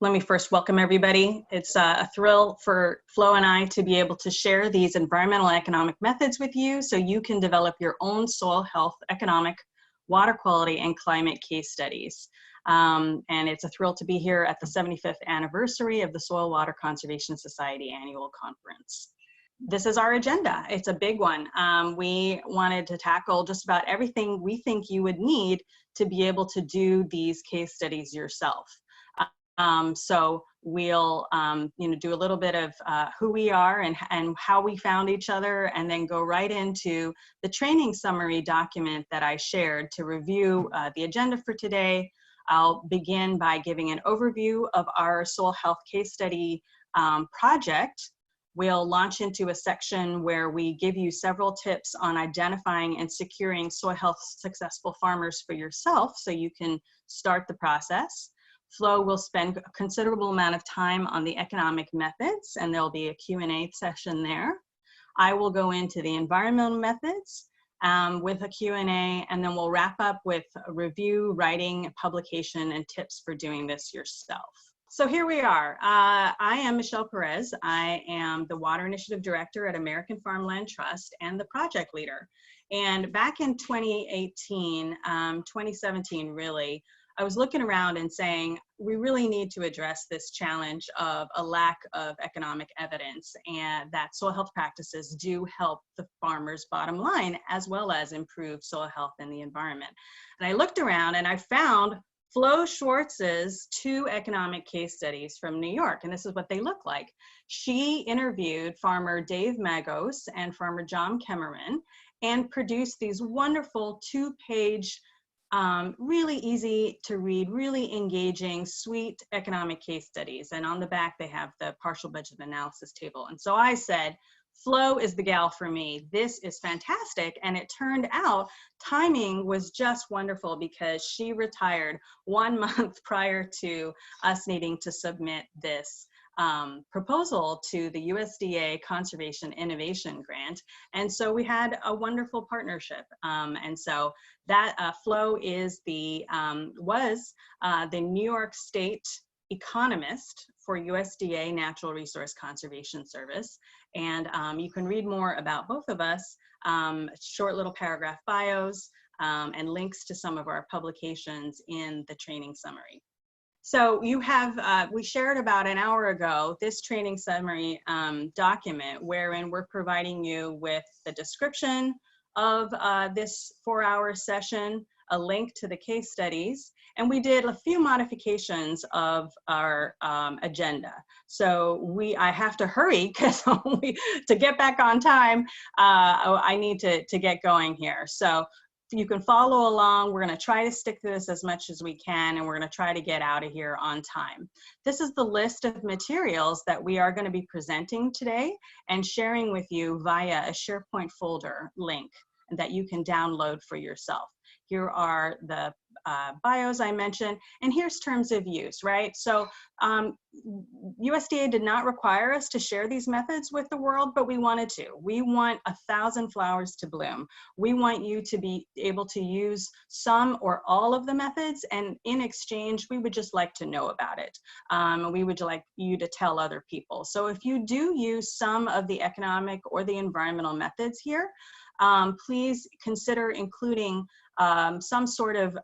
Let me first welcome everybody. It's a thrill for Flo and I to be able to share these environmental and economic methods with you so you can develop your own soil health, economic, water quality, and climate case studies. And it's a thrill to be here at the 75th anniversary of the Soil Water Conservation Society Annual Conference. This is our agenda. It's a big one. We wanted to tackle just about everything we think you would need to be able to do these case studies yourself. So we'll do a little bit of who we are and how we found each other, and then go right into the training summary document that I shared to review the agenda for today. I'll begin by giving an overview of our soil health case study project. We'll launch into a section where we give you several tips on identifying and securing soil health successful farmers for yourself so you can start the process. Flo will spend a considerable amount of time on the economic methods, and there'll be a Q&A session there. I will go into the environmental methods with a Q&A, and then we'll wrap up with a review, writing, publication, and tips for doing this yourself. So here we are. I am Michelle Perez. I am the Water Initiative Director at American Farmland Trust and the project leader. And back in 2018, 2017 really, I was looking around and saying, we really need to address this challenge of a lack of economic evidence, and that soil health practices do help the farmer's bottom line, as well as improve soil health and the environment. And I looked around and I found Flo Schwartz's 2 economic case studies from New York, and this is what they look like. She interviewed farmer Dave Magos and farmer John Kemmerman and produced these wonderful 2-page really easy to read, really engaging, sweet economic case studies. And on the back, they have the partial budget analysis table. And so I said, Flo is the gal for me. This is fantastic. And it turned out timing was just wonderful because she retired 1 month prior to us needing to submit this proposal to the USDA Conservation Innovation Grant. And so we had a wonderful partnership. And so that Flo is was the New York State economist for USDA Natural Resource Conservation Service. And you can read more about both of us, short little paragraph bios, and links to some of our publications in the training summary. So you have, we shared about an hour ago, this training summary document wherein we're providing you with the description of this 4-hour session, a link to the case studies, and we did a few modifications of our agenda. So I have to hurry because to get back on time, I need to get going here. So you can follow along. We're going to try to stick to this as much as we can, and we're going to try to get out of here on time. This is the list of materials that we are going to be presenting today and sharing with you via a SharePoint folder link that you can download for yourself. Here are the bios I mentioned, and here's terms of use, right? So USDA did not require us to share these methods with the world, but we wanted to. We want 1,000 flowers to bloom. We want you to be able to use some or all of the methods, and in exchange, we would just like to know about it. We would like you to tell other people. So if you do use some of the economic or the environmental methods here, please consider including some sort of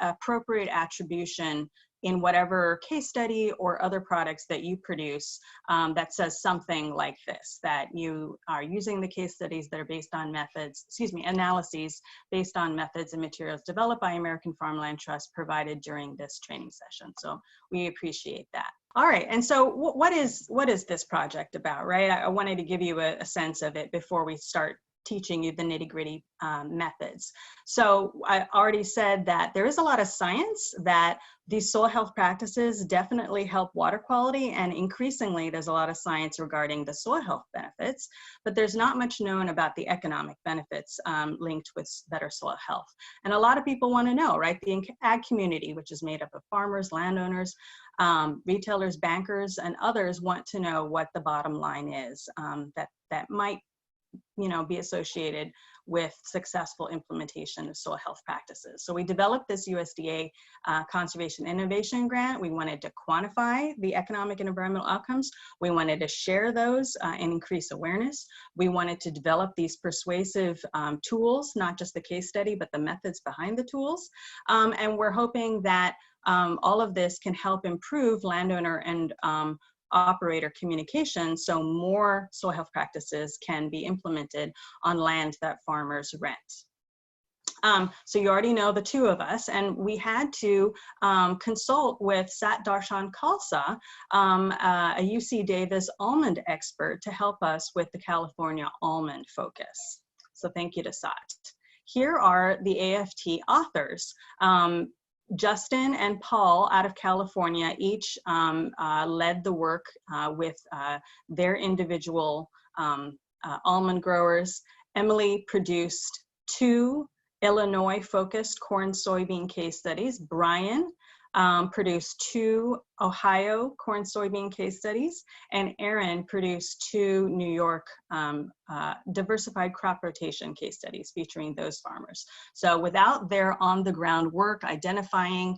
appropriate attribution in whatever case study or other products that you produce that says something like this, that you are using the case studies that are based on methods, analyses based on methods and materials developed by American Farmland Trust provided during this training session. So we appreciate that. All right, and so what is this project about, right? I wanted to give you a sense of it before we start teaching you the nitty-gritty methods. So I already said that there is a lot of science that these soil health practices definitely help water quality, and increasingly there's a lot of science regarding the soil health benefits, but there's not much known about the economic benefits linked with better soil health. And a lot of people want to know, right? The ag community, which is made up of farmers, landowners, retailers, bankers, and others want to know what the bottom line is that might be associated with successful implementation of soil health practices. So we developed this USDA Conservation Innovation Grant. We wanted to quantify the economic and environmental outcomes. We wanted to share those and increase awareness. We wanted to develop these persuasive tools, not just the case study, but the methods behind the tools. And we're hoping that all of this can help improve landowner and operator communication so more soil health practices can be implemented on land that farmers rent. So you already know the two of us, and we had to consult with Sat Darshan Khalsa, a UC Davis almond expert, to help us with the California almond focus. So thank you to Sat. Here are the AFT authors. Justin and Paul out of California each led the work with their individual almond growers. Emily produced 2 Illinois-focused corn soybean case studies. Brian produced 2 Ohio corn soybean case studies, and Aaron produced 2 New York diversified crop rotation case studies featuring those farmers. So without their on-the-ground work, identifying,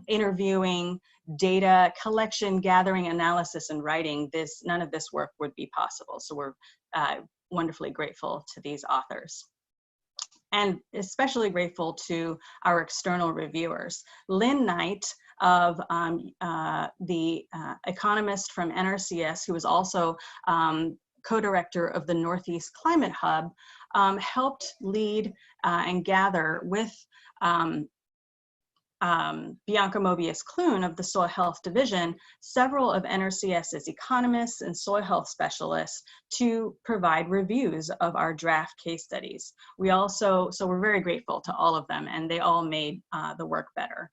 interviewing, data collection, gathering, analysis, and writing, none of this work would be possible. So we're wonderfully grateful to these authors. And especially grateful to our external reviewers. Lynn Knight, of the economist from NRCS, who is also co-director of the Northeast Climate Hub, helped lead and gather with Bianca Mobius-Clune of the Soil Health Division, several of NRCS's economists and soil health specialists to provide reviews of our draft case studies. We also, so we're very grateful to all of them, and they all made the work better.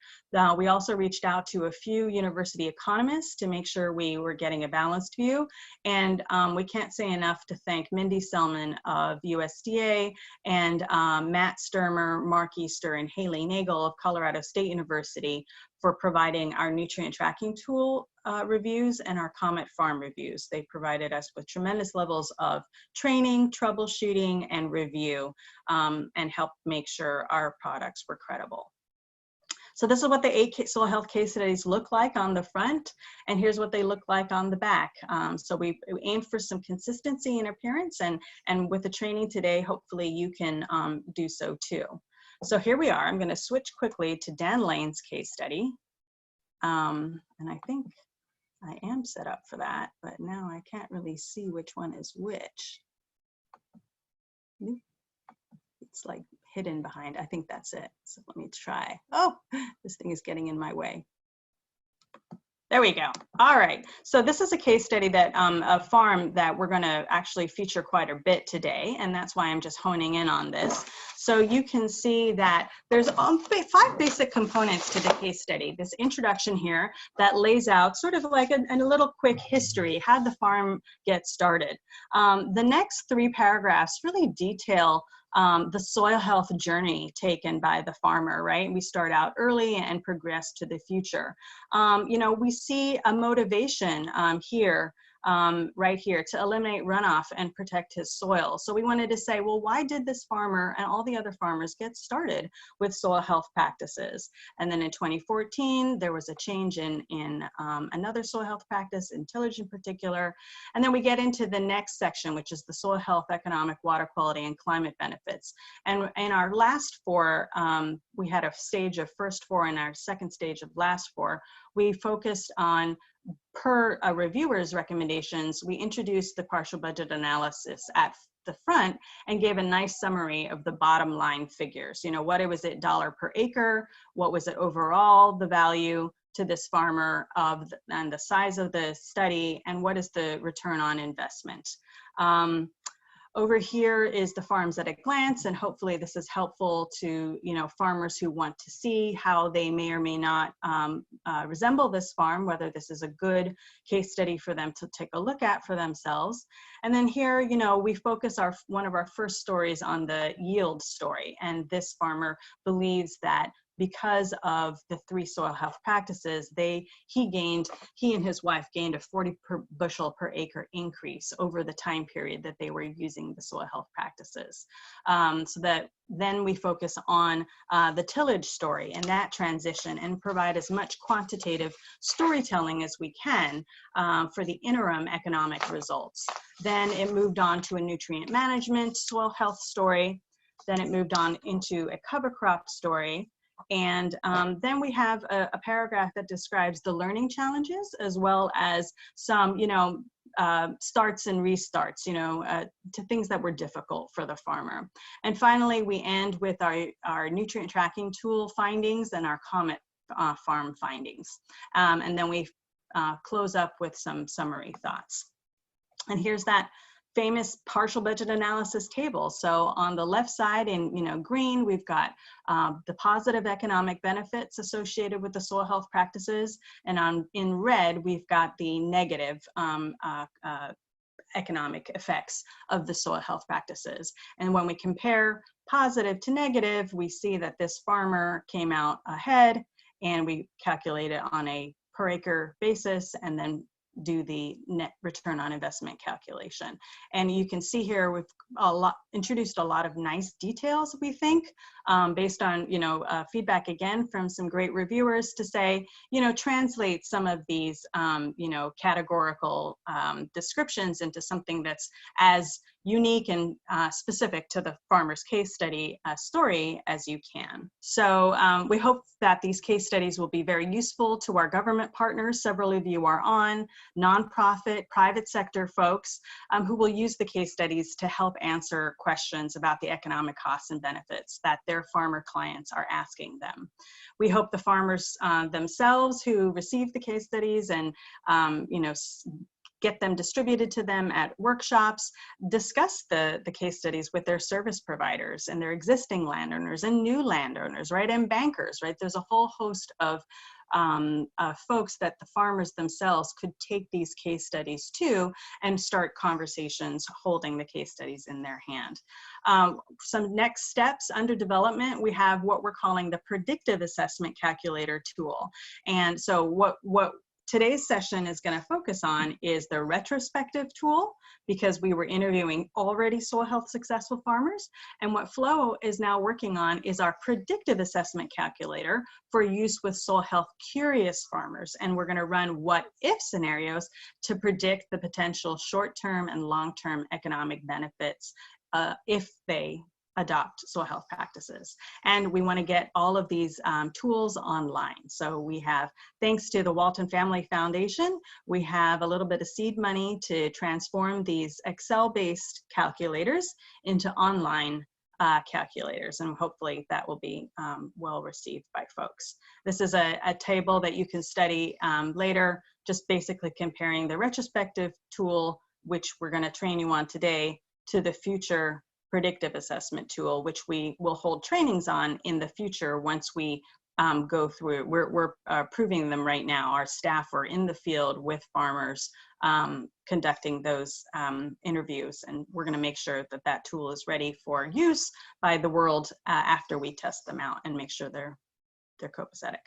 We also reached out to a few university economists to make sure we were getting a balanced view, and we can't say enough to thank Mindy Selman of USDA and Matt Sturmer, Mark Easter, and Haley Nagel of Colorado State University for providing our nutrient tracking tool reviews and our COMET farm reviews. They provided us with tremendous levels of training, troubleshooting, and review, and helped make sure our products were credible. So this is what the 8 soil health case studies look like on the front, and here's what they look like on the back. So we aimed for some consistency in appearance, and with the training today, hopefully you can do so too. So here we are. I'm going to switch quickly to Dan Lane's case study. And I think I am set up for that, but now I can't really see which one is which. It's like hidden behind. I think that's it. So let me try. Oh, this thing is getting in my way. There we go. All right. So this is a case study that a farm that we're going to actually feature quite a bit today, and that's why I'm just honing in on this. So you can see that there's 5 basic components to the case study. This introduction here that lays out sort of like a little quick history. How did the farm get started? The next 3 paragraphs really detail the soil health journey taken by the farmer, right? We start out early and progress to the future. You know, we see a motivation here, right here, to eliminate runoff and protect his soil. So we wanted to say, well, why did this farmer and all the other farmers get started with soil health practices? And then in 2014, there was a change in another soil health practice, in tillage in particular. And then we get into the next section, which is the soil health, economic, water quality, and climate benefits. And in our last 4, we had a stage of first 4 and our second stage of last 4. We focused on, per a reviewer's recommendations, we introduced the partial budget analysis at the front and gave a nice summary of the bottom line figures. You know, what was it dollar per acre? What was it overall, the value to this farmer and the size of the study, and what is the return on investment? Over here is the farms at a glance, and hopefully this is helpful to, you know, farmers who want to see how they may or may not resemble this farm, whether this is a good case study for them to take a look at for themselves. And then here, you know, we focus one of our first stories on the yield story, and this farmer believes that because of the 3 soil health practices, he and his wife gained a 40 per bushel per acre increase over the time period that they were using the soil health practices. So that then we focus on the tillage story and that transition, and provide as much quantitative storytelling as we can for the interim economic results. Then it moved on to a nutrient management soil health story. Then it moved on into a cover crop story. And then we have a paragraph that describes the learning challenges, as well as some, starts and restarts, to things that were difficult for the farmer. And finally, we end with our nutrient tracking tool findings and our COMET farm findings. And then we close up with some summary thoughts. And here's that famous partial budget analysis table. So on the left side in green, we've got the positive economic benefits associated with the soil health practices, and in red, we've got the negative economic effects of the soil health practices. And when we compare positive to negative, we see that this farmer came out ahead, and we calculate it on a per acre basis, and then do the net return on investment calculation. And you can see here we've introduced a lot of nice details, we think, based on feedback again from some great reviewers to say, translate some of these categorical descriptions into something that's as unique and specific to the farmer's case study story as you can. So we hope that these case studies will be very useful to our government partners. Several of you are on, nonprofit, private sector folks who will use the case studies to help answer questions about the economic costs and benefits that their farmer clients are asking them. We hope the farmers themselves who receive the case studies and get them distributed to them at workshops, discuss the case studies with their service providers and their existing landowners and new landowners, right, and bankers, right? There's a whole host of folks that the farmers themselves could take these case studies to and start conversations holding the case studies in their hand. Some next steps under development, we have what we're calling the Predictive Assessment Calculator tool. And so what today's session is going to focus on is the Retrospective tool, because we were interviewing already soil health successful farmers. And what Flo is now working on is our Predictive Assessment Calculator for use with soil health curious farmers. And we're going to run what if scenarios to predict the potential short-term and long-term economic benefits if they adopt soil health practices. And we want to get all of these tools online. So we have, thanks to the Walton Family Foundation, we have a little bit of seed money to transform these Excel-based calculators into online calculators, and hopefully that will be well received by folks. This is a table that you can study later, just basically comparing the Retrospective tool, which we're going to train you on today, to the future Predictive Assessment tool, which we will hold trainings on in the future once we go through. We're proving them right now. Our staff are in the field with farmers conducting those interviews, and we're going to make sure that that tool is ready for use by the world after we test them out and make sure they're copacetic.